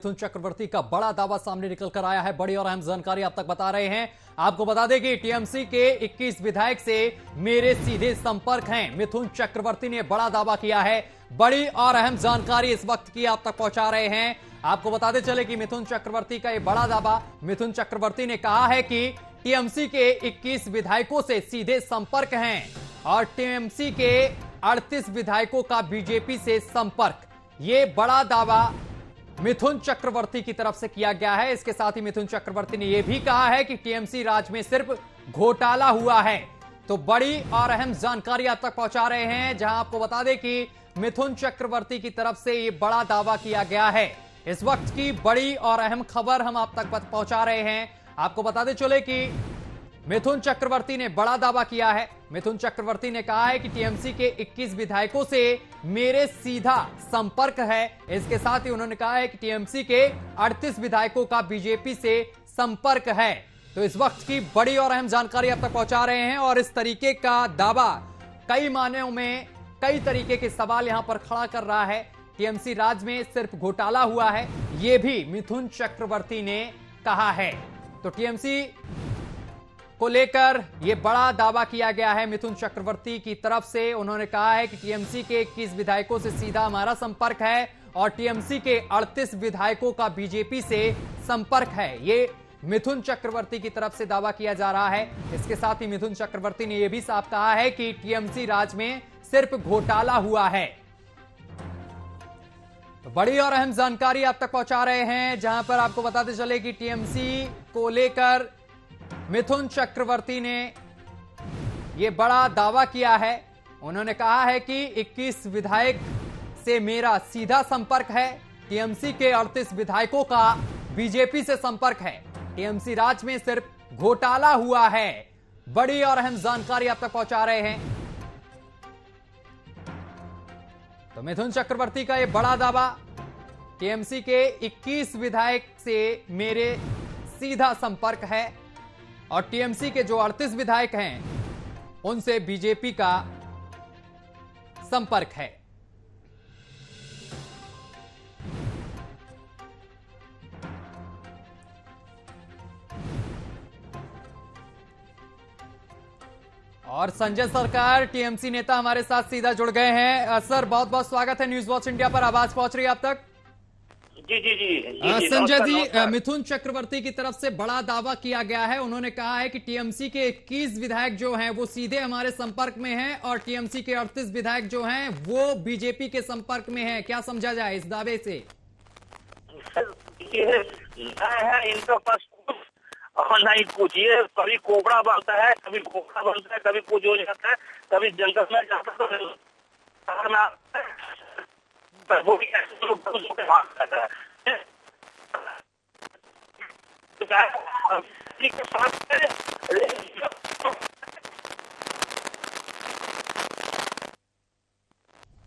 मिथुन चक्रवर्ती का बड़ा दावा सामने निकल कर आया है। बड़ी और अहम जानकारी आप तक बता रहे हैं। आपको बता दें कि टीएमसी के 21 विधायक से मेरे सीधे संपर्क हैं। मिथुन चक्रवर्ती ने बड़ा दावा किया है। बड़ी और अहम जानकारी इस वक्त की आप तक पहुंचा रहे हैं। आपको बताते चले कि मिथुन चक्रवर्ती का यह बड़ा दावा, मिथुन चक्रवर्ती ने कहा है कि टीएमसी के 21 विधायकों से सीधे संपर्क हैं और टीएमसी के 38 विधायकों का बीजेपी से संपर्क। ये बड़ा दावा मिथुन चक्रवर्ती की तरफ से किया गया है। इसके साथ ही मिथुन चक्रवर्ती ने यह भी कहा है कि टीएमसी राज में सिर्फ घोटाला हुआ है। तो बड़ी और अहम जानकारी आप तक पहुंचा रहे हैं, जहां आपको बता दें कि मिथुन चक्रवर्ती की तरफ से यह बड़ा दावा किया गया है। इस वक्त की बड़ी और अहम खबर हम आप तक पहुंचा रहे हैं। आपको बताते चले कि मिथुन चक्रवर्ती ने बड़ा दावा किया है। मिथुन चक्रवर्ती ने कहा है कि टीएमसी के 21 विधायकों से मेरे सीधा संपर्क है। इसके साथ ही उन्होंने कहा है कि टीएमसी के 38 विधायकों का बीजेपी से संपर्क है। तो इस वक्त की बड़ी और अहम जानकारी आप तक पहुंचा रहे हैं और इस तरीके का दावा कई मायनों में कई तरीके के सवाल यहां पर खड़ा कर रहा है। टीएमसी राज में सिर्फ घोटाला हुआ है, यह भी मिथुन चक्रवर्ती ने कहा है। तो टीएमसी को लेकर यह बड़ा दावा किया गया है मिथुन चक्रवर्ती की तरफ से। उन्होंने कहा है कि टीएमसी के 21 विधायकों से सीधा हमारा संपर्क है और टीएमसी के 38 विधायकों का बीजेपी से संपर्क है। ये मिथुन चक्रवर्ती की तरफ से दावा किया जा रहा है। इसके साथ ही मिथुन चक्रवर्ती ने यह भी साफ कहा है कि टीएमसी राज में सिर्फ घोटाला हुआ है। तो बड़ी और अहम जानकारी आप तक पहुंचा रहे हैं, जहां पर आपको बताते चले कि टीएमसी को लेकर मिथुन चक्रवर्ती ने यह बड़ा दावा किया है। उन्होंने कहा है कि 21 विधायक से मेरा सीधा संपर्क है। टीएमसी के 38 विधायकों का बीजेपी से संपर्क है। टीएमसी राज में सिर्फ घोटाला हुआ है। बड़ी और अहम जानकारी आप तक पहुंचा रहे हैं। तो मिथुन चक्रवर्ती का यह बड़ा दावा, टीएमसी के 21 विधायक से मेरे सीधा संपर्क है और टीएमसी के जो 38 विधायक हैं उनसे बीजेपी का संपर्क है। और संजय सरकार टीएमसी नेता हमारे साथ सीधा जुड़ गए हैं। सर, बहुत बहुत स्वागत है न्यूज वॉच इंडिया पर। आवाज पहुंच रही है आप तक? जी। संजय जी, मिथुन चक्रवर्ती की तरफ से बड़ा दावा किया गया है। उन्होंने कहा है कि टीएमसी के 21 विधायक जो हैं वो सीधे हमारे संपर्क में हैं और टीएमसी के 38 विधायक जो हैं वो बीजेपी के संपर्क में हैं। क्या समझा जाए इस दावे से? इनका पास और नहीं कुछ, ये कभी कोबरा बनता है, कभी घोड़ा बनता है, कभी कुछ हो जाता है, कभी जंगल में जाता है तो वो भी ऐसे लोग भाग जाता है।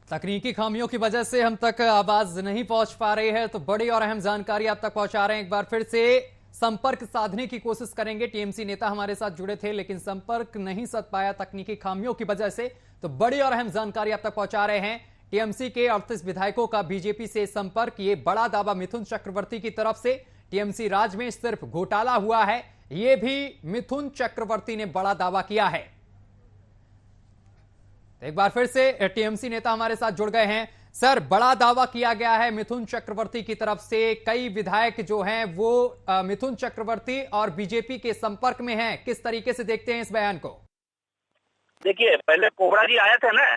तकनीकी खामियों की वजह से हम तक आवाज नहीं पहुंच पा रही है। तो बड़ी और अहम जानकारी आप तक पहुंचा रहे हैं। एक बार फिर से संपर्क साधने की कोशिश करेंगे। टीएमसी नेता हमारे साथ जुड़े थे लेकिन संपर्क नहीं साध पाया तकनीकी खामियों की वजह से। तो बड़ी और अहम जानकारी आप तक पहुंचा रहे हैं। टीएमसी के 38 विधायकों का बीजेपी से संपर्क, ये बड़ा दावा मिथुन चक्रवर्ती की तरफ से। टीएमसी राज में सिर्फ घोटाला हुआ है, यह भी मिथुन चक्रवर्ती ने बड़ा दावा किया है। एक बार फिर से टीएमसी नेता हमारे साथ जुड़ गए हैं। सर, बड़ा दावा किया गया है मिथुन चक्रवर्ती की तरफ से। कई विधायक जो हैं वो मिथुन चक्रवर्ती और बीजेपी के संपर्क में हैं। किस तरीके से देखते हैं इस बयान को? देखिए, पहले कोबरा जी आया था ना,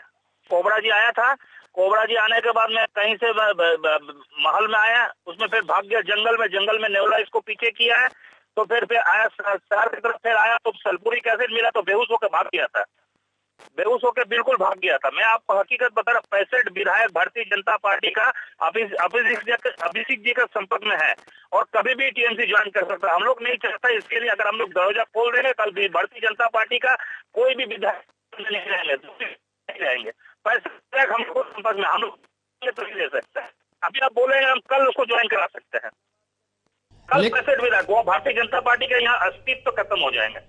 कोबरा जी आया था। कोबरा जी आने के बाद में कहीं से महल में आया, उसमें फिर भाग गया जंगल में नेवला इसको पीछे किया है। तो फिर आया शहर की तरफ, फिर आया तो सलपुरी कैसेट मिला तो बेहोश होकर भाग गया था। बेहोश होकर बिल्कुल भाग गया था। मैं आपको हकीकत बता रहा, 65 विधायक भारतीय जनता पार्टी का अभिषेक जी का संपर्क में है और कभी भी टीएमसी ज्वाइन कर सकता है। हम लोग नहीं चाहता, इसके लिए अगर हम लोग दरवाजा खोल देंगे, कल भी भारतीय जनता पार्टी का कोई भी विधायक नहीं रहेंगे। 65 हम लोग संपर्क में, हम लोग तो नहीं ले सकते हैं। अभी आप बोलेंगे हम कल उसको ज्वाइन करा सकते हैं। कल 65 विधायक वो भारतीय जनता पार्टी के यहाँ अस्तित्व खत्म हो जाएंगे।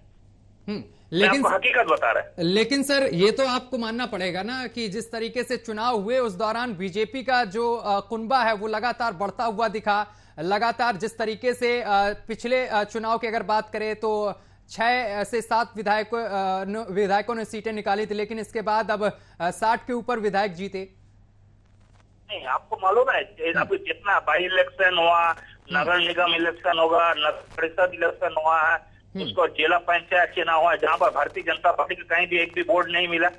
लेकिन हकीकत बता रहे हैं। लेकिन सर, ये तो आपको मानना पड़ेगा ना कि जिस तरीके से चुनाव हुए उस दौरान बीजेपी का जो कुनबा है वो लगातार बढ़ता हुआ दिखा। लगातार जिस तरीके से पिछले चुनाव की अगर बात करें तो 6 से 7 विधायकों ने सीटें निकाली थी, लेकिन इसके बाद अब 60 के ऊपर विधायक जीते। नहीं, आपको मालूम है अभी जितना बाई इलेक्शन हुआ, नगर निगम इलेक्शन होगा, नगर परिषद इलेक्शन हुआ है, उसको जिला पंचायत चुनाव हुआ, जहाँ पर भारतीय जनता पार्टी का कहीं भी एक भी वोट नहीं मिला।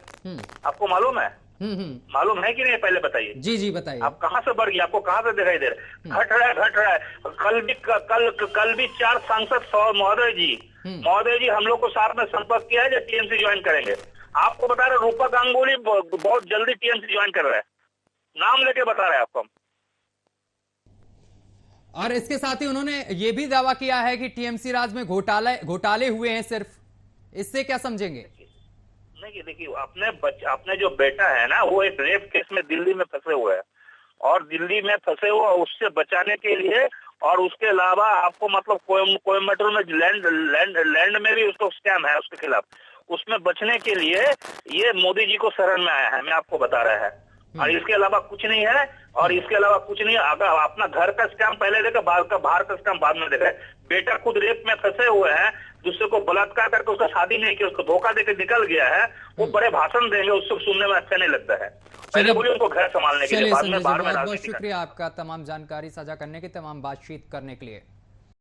आपको मालूम है? मालूम है कि नहीं? पहले बताइए। जी जी बताइए। आप कहाँ से बढ़ गई? आपको कहाँ से दिखाई दे रहा है? घट रहा है। कल भी 4 सांसद महोदय जी हम लोग को साथ में संपर्क किया है जो टीएमसी ज्वाइन करेंगे। आपको बता रहे रूपक गांगुली बहुत जल्दी टीएमसी ज्वाइन कर रहे हैं, नाम लेके बता रहे हैं आपको। और इसके साथ ही उन्होंने ये भी दावा किया है कि टीएमसी राज में घोटाले हुए हैं सिर्फ। इससे क्या समझेंगे? नहीं, देखिए अपने जो बेटा है ना, वो एक रेप केस में दिल्ली में फंसे हुए हैं, और दिल्ली में फंसे हुए उससे बचाने के लिए, और उसके अलावा आपको मतलब कोयम्बटूर में लैंड में भी उसको स्कैम है उसके खिलाफ, उसमें बचने के लिए ये मोदी जी को शरण में आया है, मैं आपको बता रहा है। और इसके अलावा कुछ नहीं है, अगर अपना घर का स्कैम पहले देखा, बाहर का स्कैम बाद में देखा। बेटा खुद रेप में फंसे हुए हैं, दूसरे को बलात्कार करके उसका शादी नहीं किया, उसको धोखा देकर निकल गया है, वो बड़े भाषण देंगे, उसको सुनने में अच्छा नहीं लगता है। पहले बोलिए उनको घर संभालने के लिए, बाद में बहुत शुक्रिया आपका तमाम जानकारी साझा करने की, तमाम बातचीत करने के लिए।